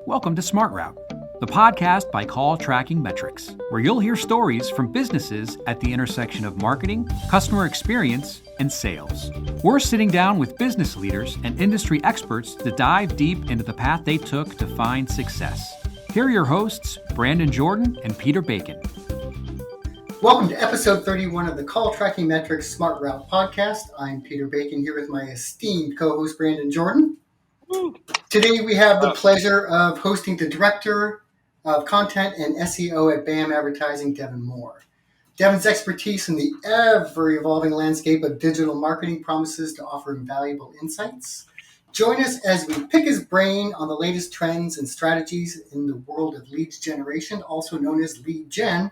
Welcome to Smart Route, the podcast by CallTrackingMetrics, where you'll hear stories from businesses at the intersection of marketing, customer experience, and sales. We're sitting down with business leaders and industry experts to dive deep into the path they took to find success. Here are your hosts, Brandon Jordan and Peter Bacon. Welcome to episode 31 of the CallTrackingMetrics Smart Route podcast. I'm Peter Bacon here with my esteemed co-host, Brandon Jordan. Today we have the pleasure of hosting the Director of Content and SEO at BAM Advertising, Devon Moore. Devon's expertise in the ever-evolving landscape of digital marketing promises to offer invaluable insights. Join us as we pick his brain on the latest trends and strategies in the world of leads generation, also known as lead gen,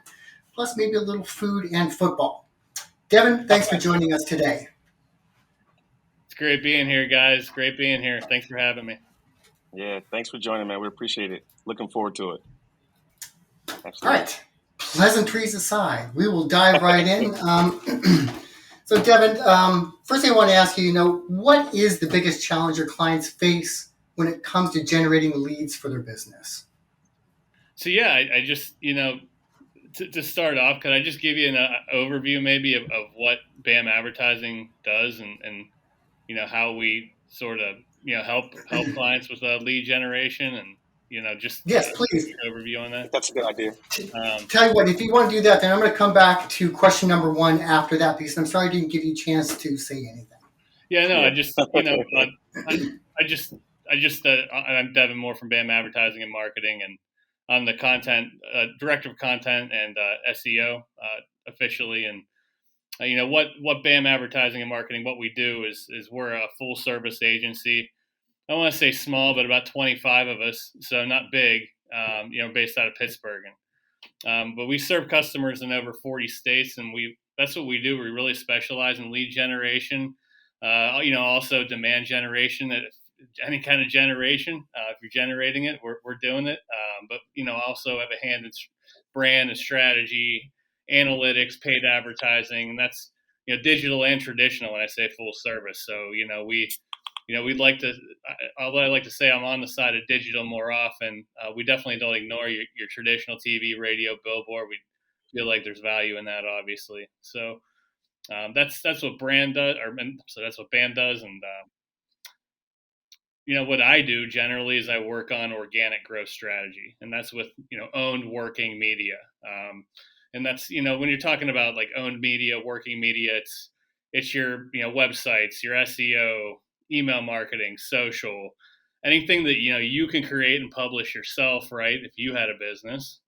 plus maybe a little food and football. Devon, thanks for joining us today. It's great being here, guys. Great being here. Thanks for having me. Yeah, thanks for joining, man. We appreciate it. Looking forward to it. Absolutely. All right. Pleasantries aside, we will dive right in. So, Devon, first thing I want to ask you, what is the biggest challenge your clients face when it comes to generating leads for their business? So, yeah, I just, to start off, could I just give you an overview maybe of what BAM Advertising does and how we sort of, help clients with lead generation and, just yes, please. Overview on that. That's a good idea. Tell you what, if you want to do that, then I'm going to come back to question number one after that piece. I'm sorry I didn't give you a chance to say anything. Yeah, no, I just, I'm Devon Moore from BAM Advertising and Marketing, and I'm the director of content and SEO officially. And what BAM Advertising and Marketing, what we do is we're a full service agency. I don't want to say small, but about 25 of us, so not big. Based out of Pittsburgh, but we serve customers in over 40 states, and that's what we do. We really specialize in lead generation. Also demand generation. Any kind of generation, if you're generating it, we're doing it. But also have a hand in brand and strategy, analytics, paid advertising, and that's digital and traditional. When I say full service, so we'd like to. Although I like to say I'm on the side of digital more often, we definitely don't ignore your traditional TV, radio, billboard. We feel like there's value in that, obviously. So that's what brand does, so that's what BAM does, and what I do generally is I work on organic growth strategy, and that's with owned working media, and that's when you're talking about like owned media, working media, it's your websites, your SEO, email marketing, social, anything that you can create and publish yourself, right? If you had a business,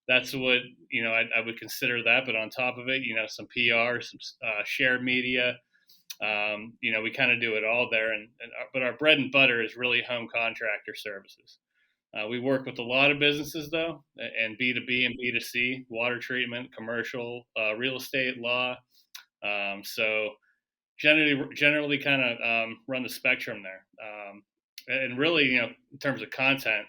that's what I would consider that. But on top of it, some PR, some shared media. We kind of do it all there, but our bread and butter is really home contractor services. We work with a lot of businesses though, and B2B and B2C, water treatment, commercial, real estate, law. So generally kind of run the spectrum there. And really, in terms of content,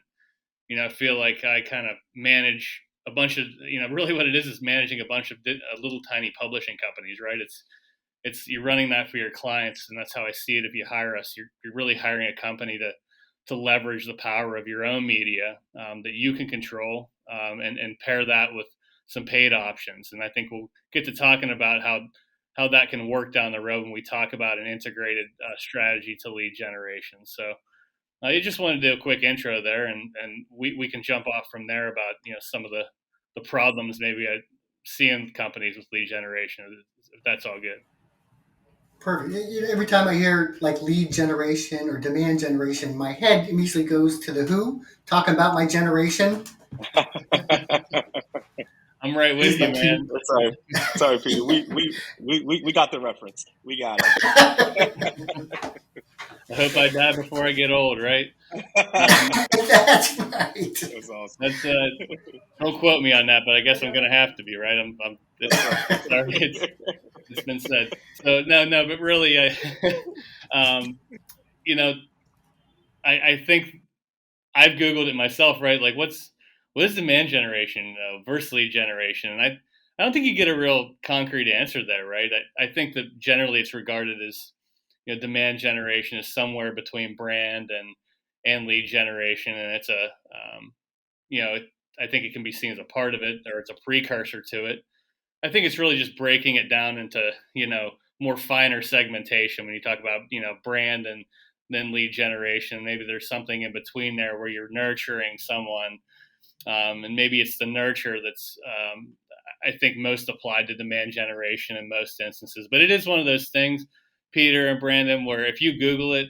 I feel like I kind of manage a bunch of, really what it is managing a bunch of little tiny publishing companies, right? It's you're running that for your clients, and that's how I see it. If you hire us, you're really hiring a company to leverage the power of your own media that you can control, and pair that with some paid options. And I think we'll get to talking about how that can work down the road when we talk about an integrated strategy to lead generation. So I just wanted to do a quick intro there, and we can jump off from there about some of the problems maybe I see in companies with lead generation, if that's all good. Perfect. Every time I hear like lead generation or demand generation, my head immediately goes to the Who, talking about my generation. I'm right with you, man. Sorry, Peter. We got the reference. We got it. I hope I die before I get old, right? That's right. That's awesome. Don't quote me on that, but I guess I'm going to have to be, right? It's been said. So no, but really, I think I've Googled it myself, right? Like, what is demand generation versus lead generation? And I don't think you get a real concrete answer there, right? I think that generally it's regarded as demand generation is somewhere between brand and lead generation. And it's I think it can be seen as a part of it, or it's a precursor to it. I think it's really just breaking it down into, more finer segmentation when you talk about, brand and then lead generation. Maybe there's something in between there where you're nurturing someone. And maybe it's the nurture that's, I think, most applied to demand generation in most instances. But it is one of those things, Peter and Brandon, where if you Google it,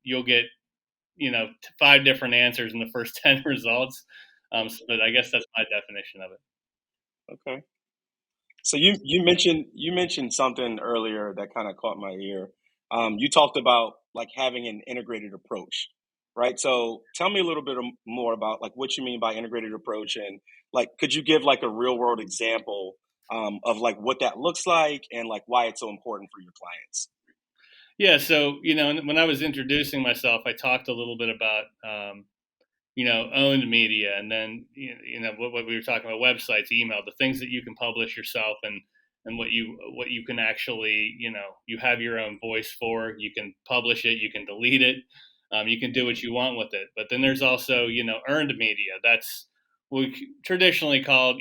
you'll get, 5 different answers in the first 10 results. But I guess that's my definition of it. Okay. So you mentioned something earlier that kind of caught my ear. You talked about like having an integrated approach, right? So tell me a little bit more about like what you mean by integrated approach, and like could you give like a real world example of like what that looks like and like why it's so important for your clients? Yeah. So, when I was introducing myself, I talked a little bit about, owned media, and then, what we were talking about, websites, email, the things that you can publish yourself, and what you can actually, you have your own voice for. You can publish it, you can delete it, you can do what you want with it. But then there's also, earned media. That's what we traditionally called,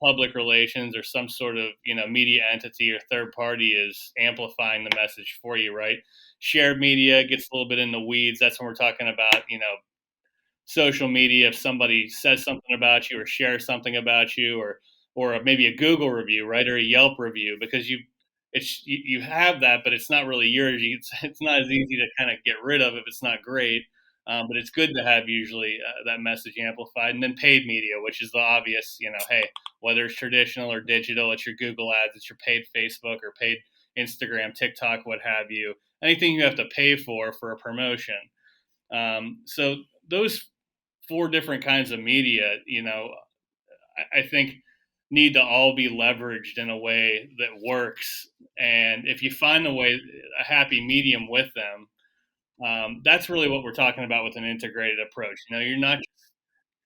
public relations, or some sort of, media entity or third party is amplifying the message for you, right? Shared media gets a little bit in the weeds. That's when we're talking about, social media. If somebody says something about you or shares something about you, or maybe a Google review, right, or a Yelp review, because you have that, but it's not really yours. It's not as easy to kind of get rid of if it's not great. But it's good to have usually that message amplified. And then paid media, which is the obvious, hey, whether it's traditional or digital, it's your Google ads, it's your paid Facebook or paid Instagram, TikTok, what have you. Anything you have to pay for a promotion. So those 4 different kinds of media, I think need to all be leveraged in a way that works. And if you find a happy medium with them, that's really what we're talking about with an integrated approach. You're not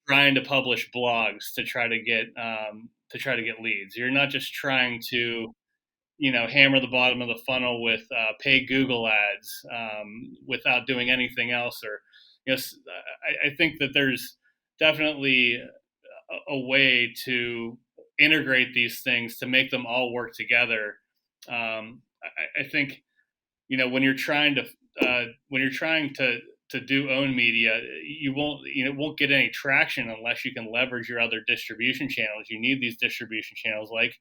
trying to publish blogs to try to get leads. You're not just trying to hammer the bottom of the funnel with paid Google ads without doing anything else. Or I think that there's definitely a way to integrate these things to make them all work together. I think when you're trying to do own media, you won't get any traction unless you can leverage your other distribution channels. You need these distribution channels like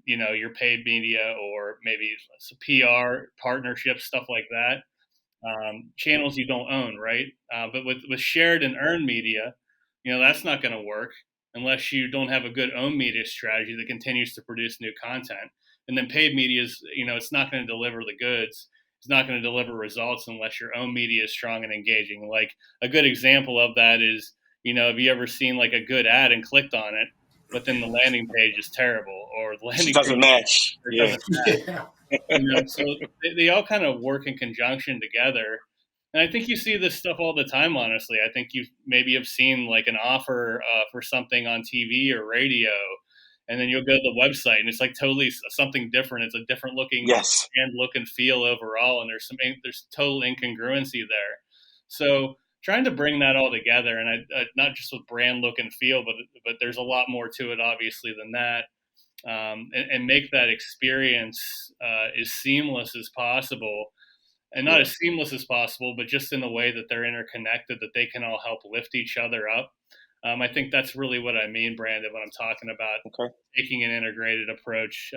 your paid media, or maybe some PR partnerships, stuff like that. Channels you don't own, right? But with shared and earned media, that's not going to work unless you don't have a good owned media strategy that continues to produce new content. And then paid media is, it's not going to deliver the goods. It's not going to deliver results unless your own media is strong and engaging. Like a good example of that is, have you ever seen like a good ad and clicked on it, but then the landing page is terrible, or the landing It doesn't page match. doesn't match. So they all kind of work in conjunction together. And I think you see this stuff all the time, honestly. I think you maybe have seen like an offer for something on TV or radio, and then you'll go to the website and it's like totally something different. It's a different looking Yes. and look and feel overall, and there's total incongruency there. So trying to bring that all together, and not just with brand look and feel, but there's a lot more to it, obviously, than that. And make that experience as seamless as possible, and not as seamless as possible, but just in a way that they're interconnected, that they can all help lift each other up. I think that's really what I mean, Brandon, when I'm talking about taking an integrated approach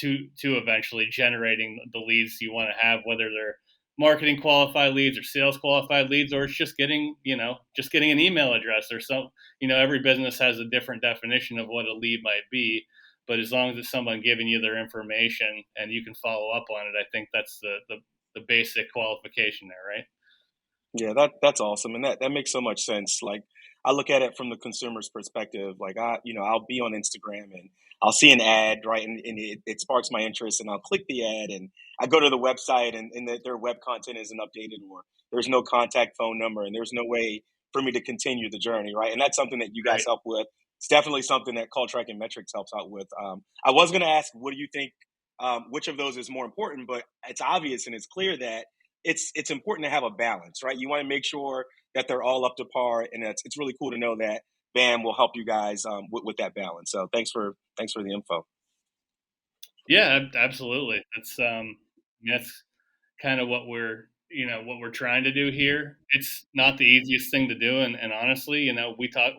to eventually generating the leads you want to have, whether they're marketing qualified leads or sales qualified leads, or it's just getting an email address or some, every business has a different definition of what a lead might be. But as long as it's someone giving you their information and you can follow up on it, I think that's the basic qualification there, right? Yeah, that's awesome, and that makes so much sense. Like I look at it from the consumer's perspective. Like I'll be on Instagram and I'll see an ad, right, and it sparks my interest, and I'll click the ad, and I go to the website, and their web content isn't updated, or there's no contact phone number, and there's no way for me to continue the journey, right? And that's something that you guys help with. It's definitely something that CallTrackingMetrics helps out with. I was going to ask, what do you think? Which of those is more important? But it's obvious and it's clear that it's important to have a balance, right? You want to make sure that they're all up to par, and it's really cool to know that BAM will help you guys with that balance. So thanks for the info. Yeah, absolutely. That's kind of what we're trying to do here. It's not the easiest thing to do, and honestly,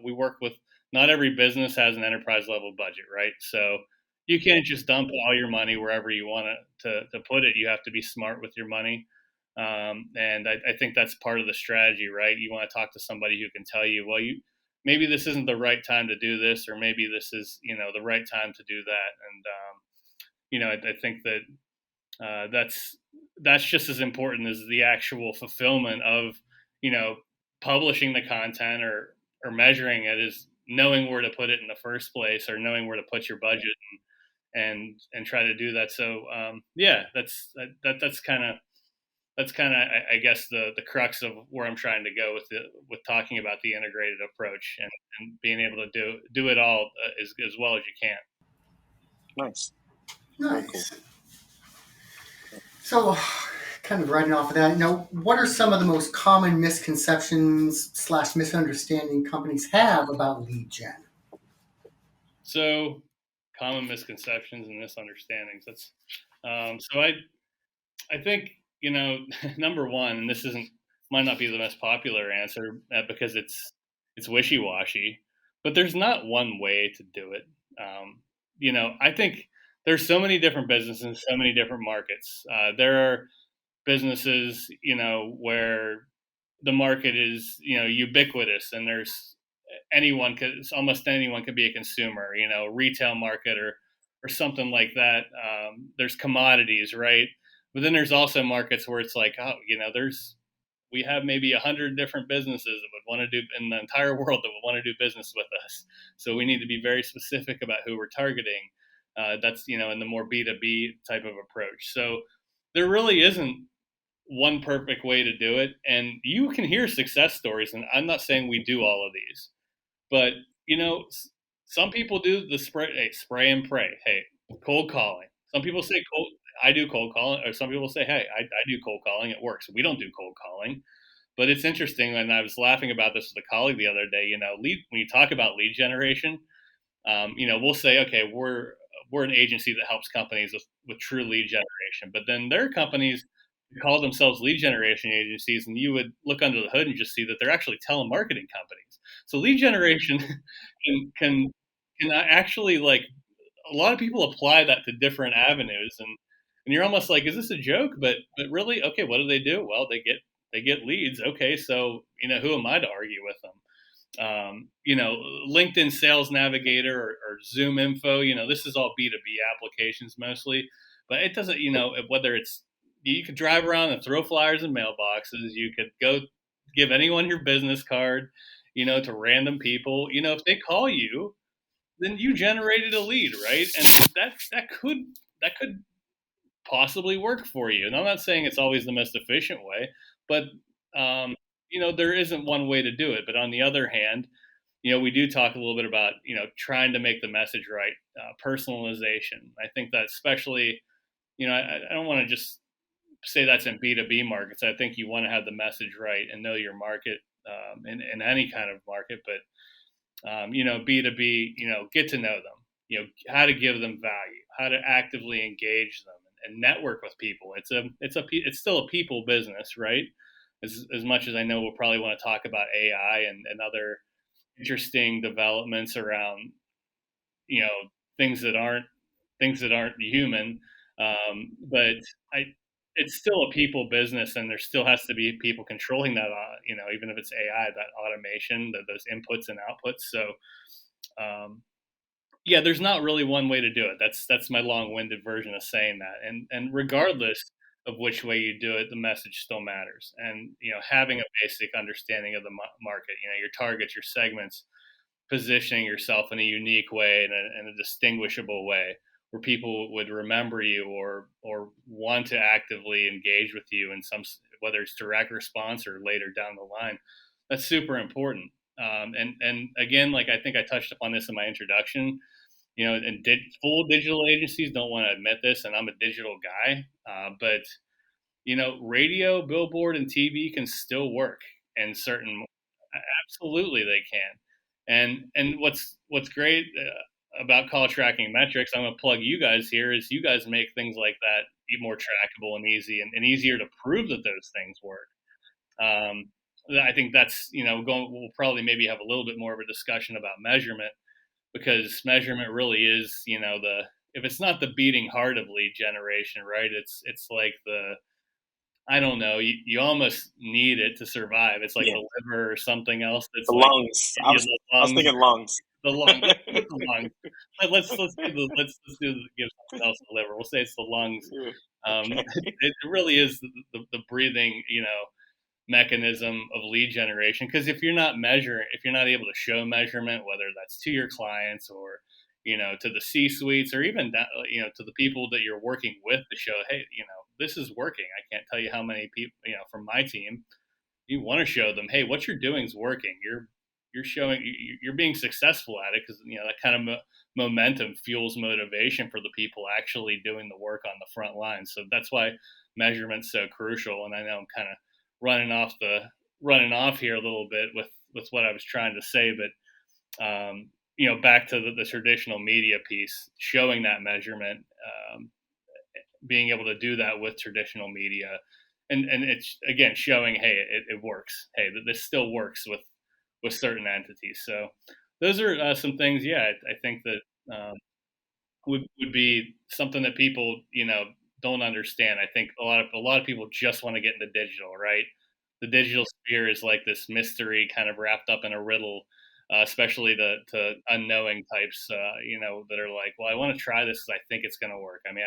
we work with, not every business has an enterprise level budget, right? So you can't just dump all your money wherever you want to put it. You have to be smart with your money. And I think that's part of the strategy, right? You want to talk to somebody who can tell you, well, maybe this isn't the right time to do this, or maybe this is, the right time to do that. And I think that that's just as important as the actual fulfillment of, you know, publishing the content or measuring it, is knowing where to put it in the first place, or knowing where to put your budget, and try to do that. So yeah, that's kind of I guess the crux of where I'm trying to go with talking about the integrated approach, and being able to do it all as well as you can. Nice. Nice. So, kind of riding off of that, what are some of the most common misconceptions / misunderstanding companies have about lead gen? So, common misconceptions and misunderstandings. That's so I think, number one, and this might not be the most popular answer, because it's wishy-washy, but there's not one way to do it. I think there's so many different businesses, so many different markets. There are businesses, where the market is, ubiquitous, and almost anyone could be a consumer, retail market or something like that. There's commodities, right? But then there's also markets where it's like, oh, we have maybe 100 different businesses that would want to do in the entire world that would want to do business with us. So we need to be very specific about who we're targeting. That's, in the more B2B type of approach. So there really isn't one perfect way to do it. And you can hear success stories. And I'm not saying we do all of these, but, some people do the spray and pray. Hey, cold calling. Some people say I do cold calling, or some people say, hey, I do cold calling. It works. We don't do cold calling. But it's interesting, and I was laughing about this with a colleague the other day. When you talk about lead generation, we'll say, okay, we're an agency that helps companies with true lead generation. But then there are companies who call themselves lead generation agencies, and you would look under the hood and just see that they're actually telemarketing companies. So lead generation can actually, like, a lot of people apply that to different avenues, and you're almost like, is this a joke? But really, okay, what do? Well, they get leads. Okay, so who am I to argue with them? LinkedIn Sales Navigator or Zoom Info, this is all B2B applications mostly, but it doesn't, whether it's, you could drive around and throw flyers in mailboxes. You could go give anyone your business card, to random people. If they call you, then you generated a lead, right? And that could possibly work for you. And I'm not saying it's always the most efficient way, but there isn't one way to do it. But on the other hand, we do talk a little bit about, trying to make the message right, personalization. I think that especially, I don't want to just say that's in B2B markets. I think you want to have the message right and know your market, in any kind of market. But B2B, get to know them, how to give them value, how to actively engage them and network with people. It's still a people business, right? As much as I know we'll probably want to talk about AI and other interesting developments around, things that aren't human. But it's still a people business, and there still has to be people controlling that, even if it's AI, that automation, those inputs and outputs. So, yeah, there's not really one way to do it. That's my long-winded version of saying that. And regardless of which way you do it, the message still matters. And, having a basic understanding of the market, your targets, your segments, positioning yourself in a unique way and a distinguishable way, where people would remember you or want to actively engage with you in whether it's direct response or later down the line. That's super important. And again, like, I think I touched upon this in my introduction, and full digital agencies don't want to admit this, and I'm a digital guy, but radio, billboard, and TV can still work in certain. Absolutely, they can. And what's great about call tracking metrics, I'm going to plug you guys here, is you guys make things like that more trackable and easy and easier to prove that those things work. I think that's we'll probably maybe have a little bit more of a discussion about measurement, because measurement really is if it's not the beating heart of lead generation, right? It's like I don't know. You almost need it to survive. It's like the liver or something else. That's the like lungs. the I was thinking lungs. The lungs. Let's do the lungs. Let's give something else the liver. We'll say it's the lungs. Okay. It really is the breathing, mechanism of lead generation. Because if you're not able to show measurement, whether that's to your clients or to the C-suites, or even to the people that you're working with, to show, hey, this is working. I can't tell you how many people from my team, you want to show them, hey, what you're doing is working. You're showing you're being successful at it, because that kind of momentum fuels motivation for the people actually doing the work on the front line. So that's why measurement's so crucial. And I know I'm kind of running off here a little bit with what I was trying to say, but back to the traditional media piece, showing that measurement, being able to do that with traditional media, and it's again showing, hey, it works. Hey, this still works with certain entities. So those are some things. Yeah, I think that would be something that people don't understand. I think a lot of people just want to get into digital, right? The digital sphere is like this mystery kind of wrapped up in a riddle, especially to unknowing types, that are like, well, I want to try this because I think it's going to work. I mean,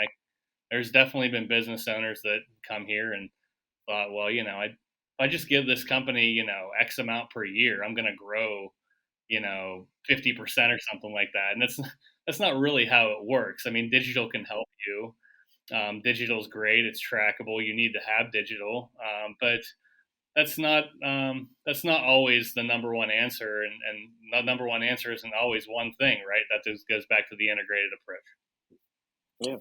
there's definitely been business owners that come here and thought, well, if I just give this company, X amount per year, I'm going to grow, 50% or something like that. And that's not really how it works. I mean, digital can help you. Digital is great. It's trackable. You need to have digital, but that's not always the number one answer. And the number one answer isn't always one thing, right? That just goes back to the integrated approach. Yeah.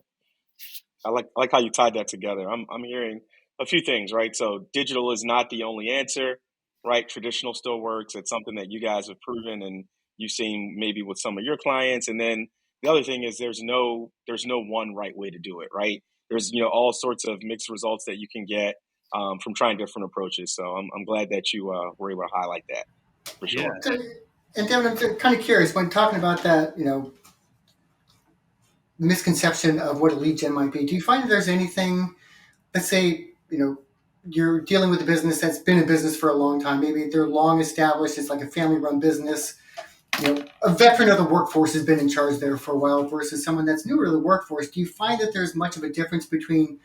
I like how you tied that together. I'm hearing a few things, right? So digital is not the only answer, right? Traditional still works. It's something that you guys have proven and you've seen maybe with some of your clients. And then the other thing is there's no one right way to do it, right? There's all sorts of mixed results that you can get from trying different approaches. So I'm glad that you were able to highlight that for sure. Yeah. And Devon, I'm kind of curious when talking about that, misconception of what a lead gen might be. Do you find that there's anything, let's say, you're dealing with a business that's been in business for a long time. Maybe they're long established. It's like a family-run business. A veteran of the workforce has been in charge there for a while versus someone that's newer to the workforce. Do you find that there's much of a difference between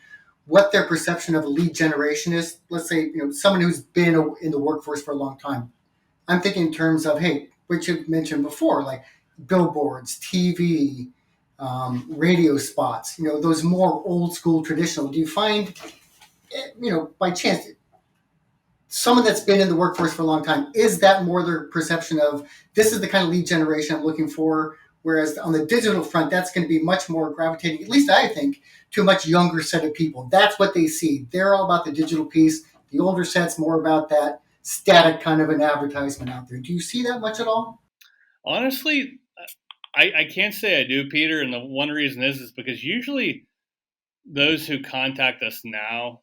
what their perception of a lead generation is? Let's say, someone who's been in the workforce for a long time. I'm thinking in terms of, hey, what you mentioned before, like billboards, TV, radio spots, those more old school traditional. Do you find, by chance, someone that's been in the workforce for a long time, is that more their perception of this is the kind of lead generation I'm looking for? Whereas on the digital front, that's going to be much more gravitating, at least I think, to a much younger set of people. That's what they see. They're all about the digital piece. The older set's more about that static kind of an advertisement out there. Do you see that much at all? Honestly, I can't say I do, Peter. And the one reason is because usually those who contact us now,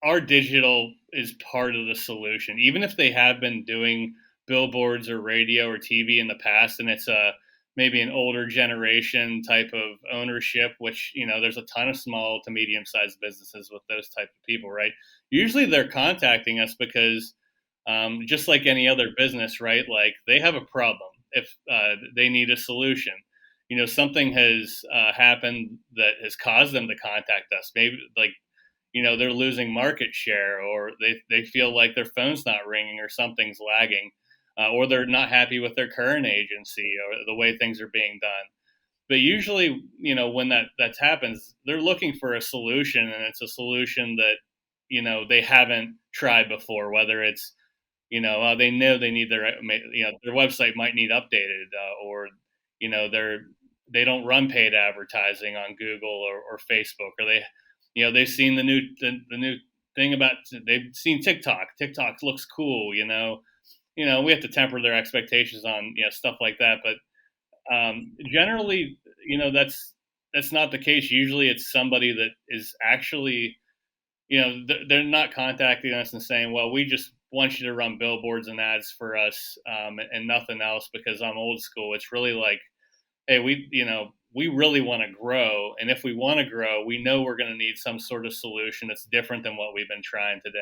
our digital is part of the solution, even if they have been doing billboards or radio or TV in the past, and it's maybe an older generation type of ownership, which, there's a ton of small to medium-sized businesses with those type of people, right? Usually they're contacting us because just like any other business, right? Like they have a problem. If they need a solution, something has happened that has caused them to contact us. Maybe like, they're losing market share, or they feel like their phone's not ringing or something's lagging, or they're not happy with their current agency or the way things are being done. But usually, when that happens, they're looking for a solution, and it's a solution that, they haven't tried before, whether it's, they know they need their website might need updated, or, they don't run paid advertising on Google or Facebook, or they've seen the new thing about, they've seen TikTok. TikTok looks cool. We have to temper their expectations on stuff like that. But generally, that's not the case. Usually, it's somebody that is actually, they're not contacting us and saying, well, we just want you to run billboards and ads for us, and nothing else because I'm old school. It's really like, hey, we really want to grow. And if we want to grow, we know we're going to need some sort of solution that's different than what we've been trying today.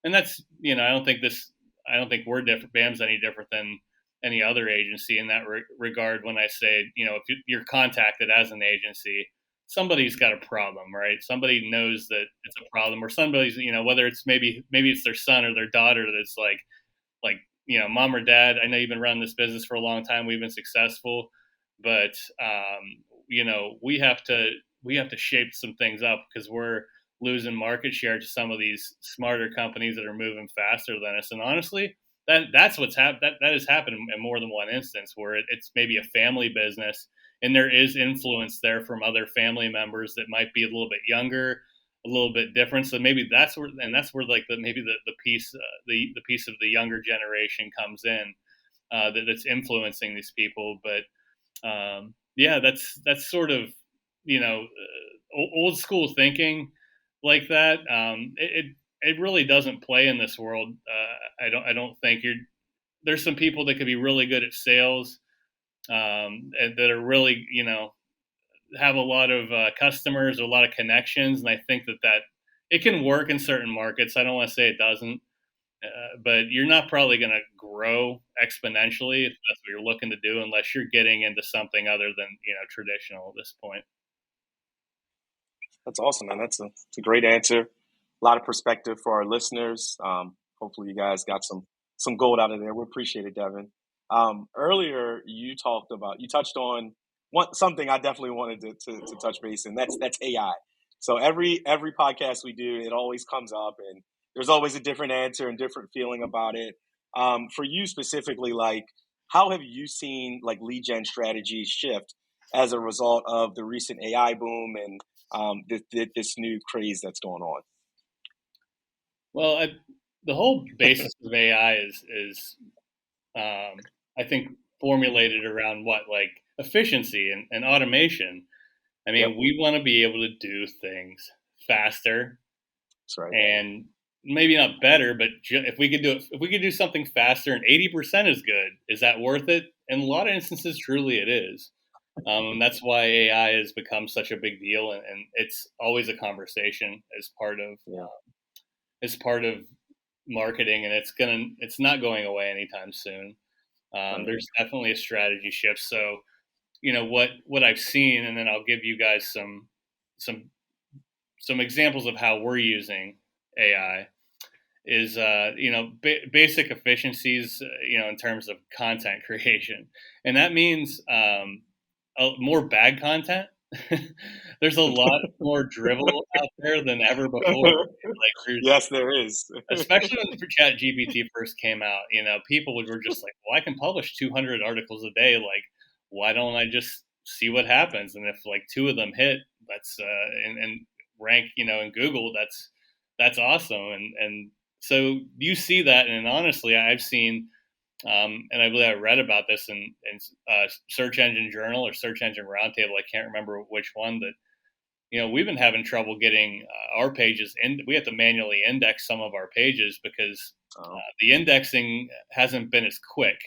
And that's, I don't think we're different. BAM's any different than any other agency in that regard. When I say, if you're contacted as an agency, somebody's got a problem, right? Somebody knows that it's a problem, or somebody's, whether it's maybe it's their son or their daughter that's like, mom or dad, I know you've been running this business for a long time. We've been successful, but we have to shape some things up because we're losing market share to some of these smarter companies that are moving faster than us. And honestly, that's what's happened. That has happened in more than one instance where it's maybe a family business and there is influence there from other family members that might be a little bit younger, a little bit different. So maybe that's where like the piece of the younger generation comes in, that's influencing these people. But that's sort of old school thinking like that. It really doesn't play in this world. I don't think there's some people that could be really good at sales, and that are really have a lot of customers, a lot of connections, and I think that it can work in certain markets. I don't want to say it doesn't, but you're not probably going to grow exponentially if that's what you're looking to do, unless you're getting into something other than traditional at this point. That's awesome, man. That's a great answer. A lot of perspective for our listeners. Hopefully, you guys got some gold out of there. We appreciate it, Devon. Earlier, you touched on something I definitely wanted to touch base in. That's AI. So every podcast we do, it always comes up, and there's always a different answer and different feeling about it. For you specifically, like, how have you seen like lead gen strategies shift as a result of the recent AI boom and this new craze that's going on? Well, the whole basis of AI is I think formulated around like efficiency and automation. I mean, Yep. we want to be able to do things faster. That's right. And maybe not better, but if we could do something faster and 80% is good, is that worth it? In a lot of instances, truly it is. And that's why AI has become such a big deal, and it's always a conversation as part of marketing, and it's not going away anytime soon. There's definitely a strategy shift. So, what I've seen, and then I'll give you guys some examples of how we're using AI is, basic efficiencies, in terms of content creation. And that means more bad content. There's a lot more drivel out there than ever before. Yes, there is. Especially when ChatGPT first came out, people were just like, well, I can publish 200 articles a day. Like, why don't I just see what happens? And if like 2 of them hit, that's and rank, in Google, that's awesome. And so you see that. And honestly, I've seen, and I believe I read about this in Search Engine Journal or Search Engine Roundtable. I can't remember which one, that we've been having trouble getting our pages in. We have to manually index some of our pages because the indexing hasn't been as quick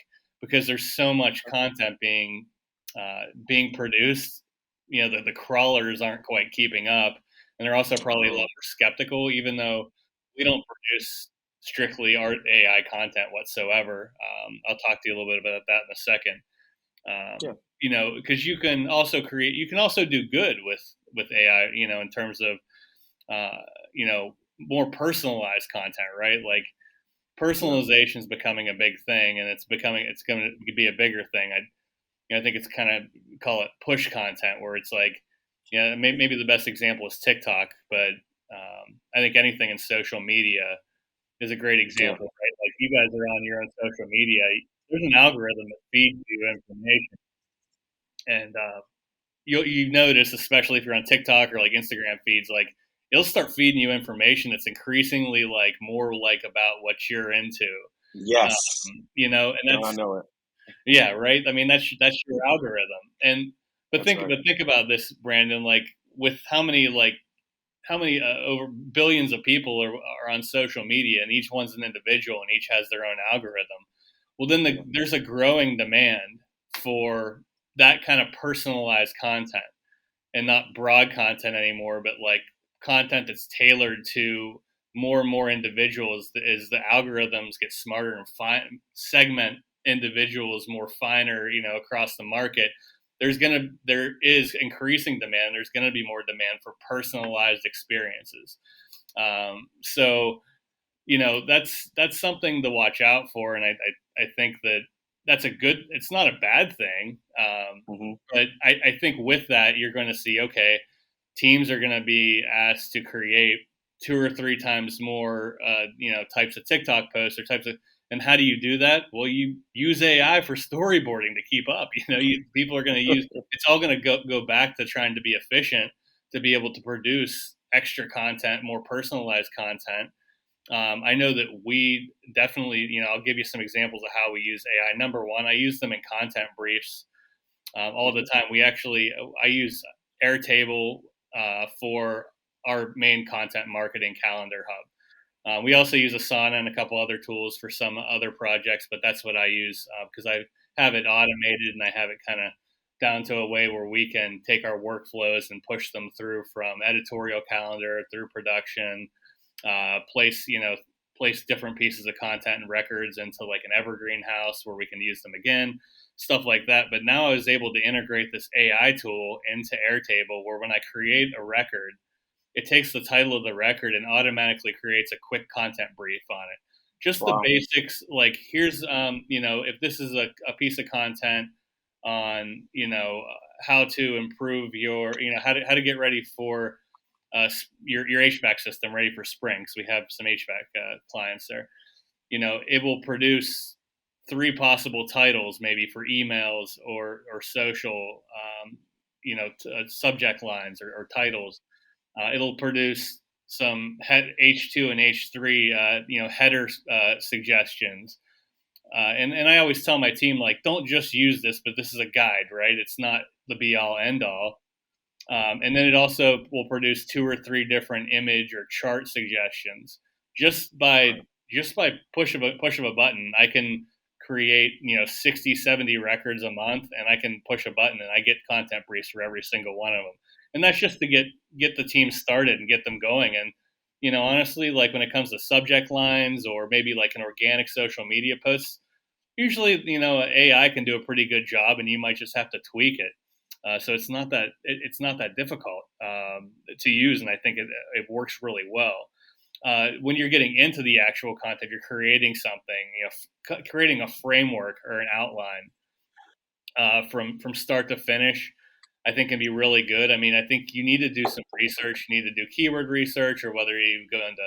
because there's so much content being produced. The crawlers aren't quite keeping up, and they're also probably a little more skeptical, even though we don't produce strictly art AI content whatsoever. I'll talk to you a little bit about that in a second. Because you can also do good with AI, in terms of, more personalized content, right? Like personalization is becoming a big thing, and it's going to be a bigger thing. I think it's kind of call it push content, where it's like, maybe the best example is TikTok, but I think anything in social media is a great example, right? Like you guys are on your own social media. There's an algorithm that feeds you information. And you notice, especially if you're on TikTok or like Instagram feeds, like it'll start feeding you information that's increasingly like more like about what you're into. Yes. And I that's, know it. yeah, right. I mean, that's your algorithm. And That's right. but think about this, Brandon. Like with how many over billions of people are on social media, and each one's an individual, and each has their own algorithm. Well, then there's a growing demand for that kind of personalized content, and not broad content anymore, but like content that's tailored to more and more individuals as the algorithms get smarter and segment individuals more finer, across the market. There is increasing demand. There's going to be more demand for personalized experiences. So, that's something to watch out for. And I think that it's not a bad thing. But I think with that, you're going to see, okay, teams are going to be asked to create 2 or 3 times more, types of TikTok posts or and how do you do that? Well, you use AI for storyboarding to keep up. People are going to use, it's all going to go back to trying to be efficient to be able to produce extra content, more personalized content. I know that we definitely, I'll give you some examples of how we use AI. Number one, I use them in content briefs all the time. I use Airtable for our main content marketing calendar hub. We also use Asana and a couple other tools for some other projects, but that's what I use because I have it automated and I have it kind of down to a way where we can take our workflows and push them through from editorial calendar through production, place different pieces of content and records into like an evergreen house where we can use them again, stuff like that. But now I was able to integrate this AI tool into Airtable where when I create a record, it takes the title of the record and automatically creates a quick content brief on it. Just the basics, like here's, if this is a piece of content on, how to improve your, how to get ready for your HVAC system ready for spring. So we have some HVAC clients there. It will produce 3 possible titles, maybe for emails or social, subject lines or titles. It'll produce some H2 and H3, header suggestions. And I always tell my team, like, don't just use this, but this is a guide, right? It's not the be all end all. And then it also will produce 2 or 3 different image or chart suggestions. Just by push of a button, I can create 60, 70 records a month, and I can push a button and I get content briefs for every single one of them. And that's just to get the team started and get them going. And honestly, like when it comes to subject lines or maybe like an organic social media post, usually AI can do a pretty good job, and you might just have to tweak it. So it's not that difficult to use, and I think it works really well. When you're getting into the actual content, you're creating something, creating a framework or an outline from start to finish, I think can be really good. I mean, I think you need to do some research. You need to do keyword research, or whether you go into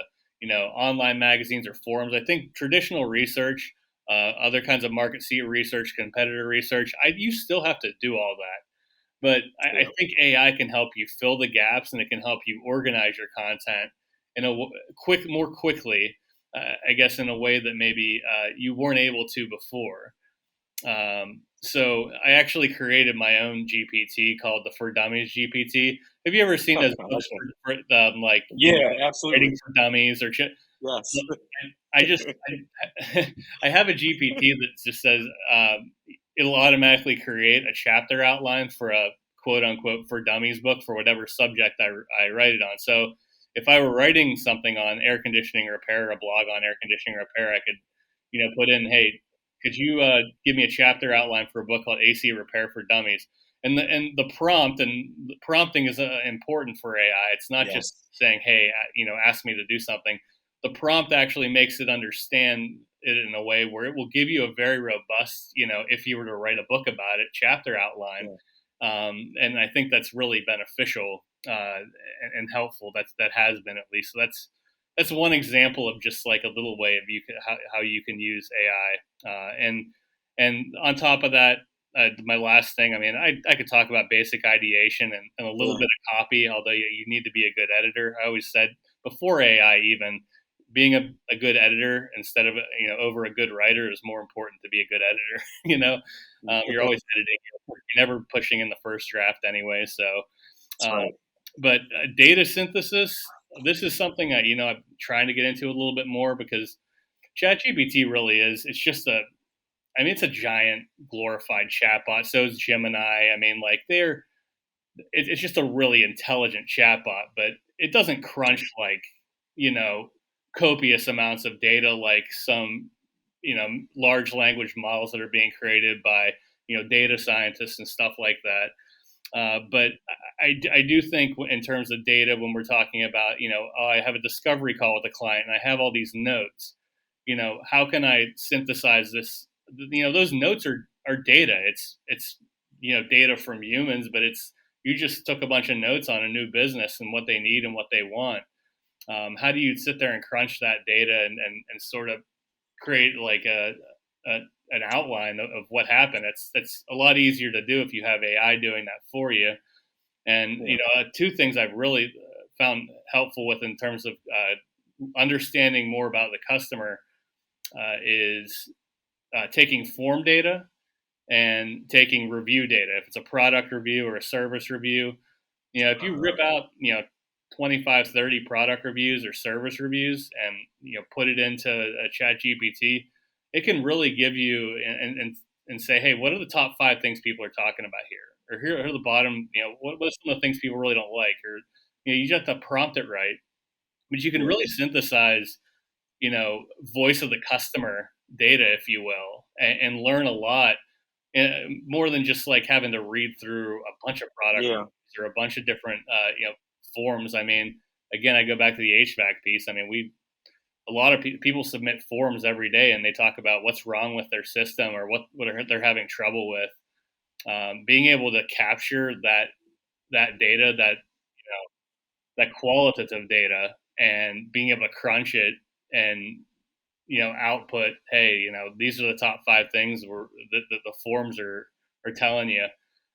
online magazines or forums. I think traditional research, other kinds of market seat research, competitor research, you still have to do all that. But I think AI can help you fill the gaps, and it can help you organize your content more quickly, I guess, in a way that maybe you weren't able to before. So I actually created my own GPT called the For Dummies GPT. Have you ever seen those books like absolutely, writing for dummies or yes? I have a GPT that just says it'll automatically create a chapter outline for a quote unquote For Dummies book for whatever subject I write it on. So if I were writing something on air conditioning repair, or a blog on air conditioning repair, I could put in, hey, could you give me a chapter outline for a book called AC Repair for Dummies? And the prompting is important for AI. It's not just saying, hey, ask me to do something. The prompt actually makes it understand it in a way where it will give you a very robust, if you were to write a book about it, chapter outline. And I think that's really beneficial and helpful. That has been, at least. So that's one example of just like a little way of how you can use AI. And on top of that, my last thing, I mean, I could talk about basic ideation and a little bit of copy, although you need to be a good editor. I always said before AI even, being a good editor instead of, over a good writer is more important to be a good editor. You're always editing. You're never pushing in the first draft anyway. So, Right. but data synthesis, this is something that, I'm trying to get into a little bit more because ChatGPT really is, it's a giant glorified chatbot. So is Gemini. I mean, like it's just a really intelligent chatbot, but it doesn't crunch like, copious amounts of data like some, large language models that are being created by, data scientists and stuff like that. But I do think in terms of data, when we're talking about, I have a discovery call with a client and I have all these notes, how can I synthesize this? Those notes are data. It's data from humans, but you just took a bunch of notes on a new business and what they need and what they want. How do you sit there and crunch that data and sort of create like an outline of what happened? It's a lot easier to do if you have AI doing that for you. And two things I've really found helpful with in terms of understanding more about the customer is taking form data and taking review data. If it's a product review or a service review, if you rip out 25, 30 product reviews or service reviews and put it into a ChatGPT, it can really give you and say, hey, what are the top 5 things people are talking about here? Or here are the bottom, what are some of the things people really don't like? Or you just have to prompt it right, but you can really synthesize voice of the customer data, if you will, and learn a lot more than just like having to read through a bunch of product reviews or a bunch of different forms. I mean, again, I go back to the HVAC piece. I mean, a lot of people submit forms every day and they talk about what's wrong with their system or what they're having trouble with. Being able to capture that data, that qualitative data, and being able to crunch it and output, hey, these are the top 5 things that the forms are telling you.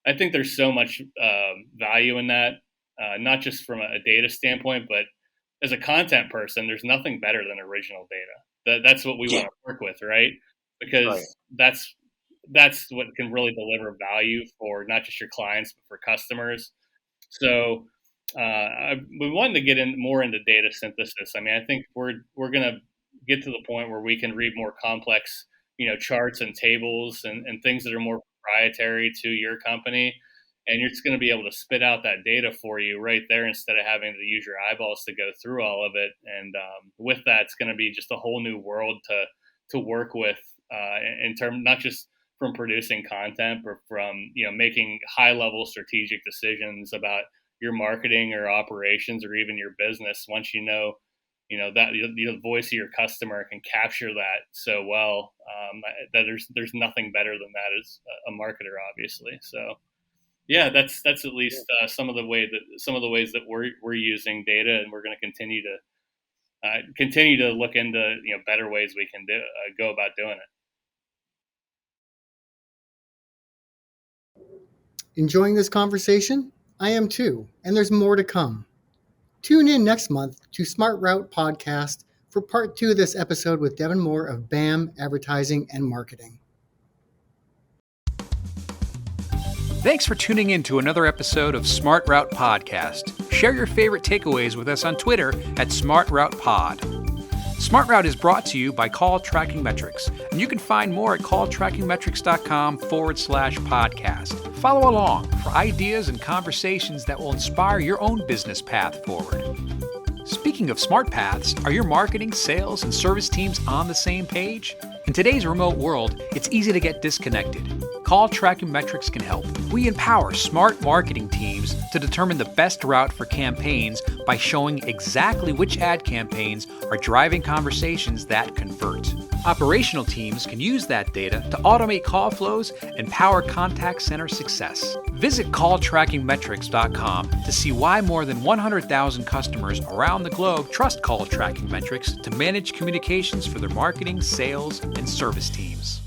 I think there's so much value in that, not just from a data standpoint, but as a content person, there's nothing better than original data. That's what we want to work with, right? Because that's what can really deliver value for not just your clients, but for customers. So we wanted to get more into data synthesis. I mean, I think we're going to get to the point where we can read more complex, charts and tables and things that are more proprietary to your company. And you're just going to be able to spit out that data for you right there instead of having to use your eyeballs to go through all of it. And with that, it's going to be just a whole new world to work with in terms, not just from producing content, but from, making high level strategic decisions about your marketing or operations or even your business. Once that the voice of your customer can capture that so well that there's nothing better than that as a marketer, obviously. So yeah, that's at least some of the ways that we're using data, and we're going to continue to look into better ways we can go about doing it. Enjoying this conversation? I am too, and there's more to come. Tune in next month to Smart Route Podcast for part 2 of this episode with Devon Moore of BAM Advertising and Marketing. Thanks for tuning in to another episode of Smart Route Podcast. Share your favorite takeaways with us on Twitter at Smart Route Pod. Smart Route is brought to you by CallTrackingMetrics, and you can find more at calltrackingmetrics.com/podcast. Follow along for ideas and conversations that will inspire your own business path forward. Speaking of smart paths, are your marketing, sales, and service teams on the same page? In today's remote world, it's easy to get disconnected. CallTrackingMetrics can help. We empower smart marketing teams to determine the best route for campaigns by showing exactly which ad campaigns are driving conversations that convert. Operational teams can use that data to automate call flows and power contact center success. Visit CallTrackingMetrics.com to see why more than 100,000 customers around the globe trust CallTrackingMetrics to manage communications for their marketing, sales, and service teams.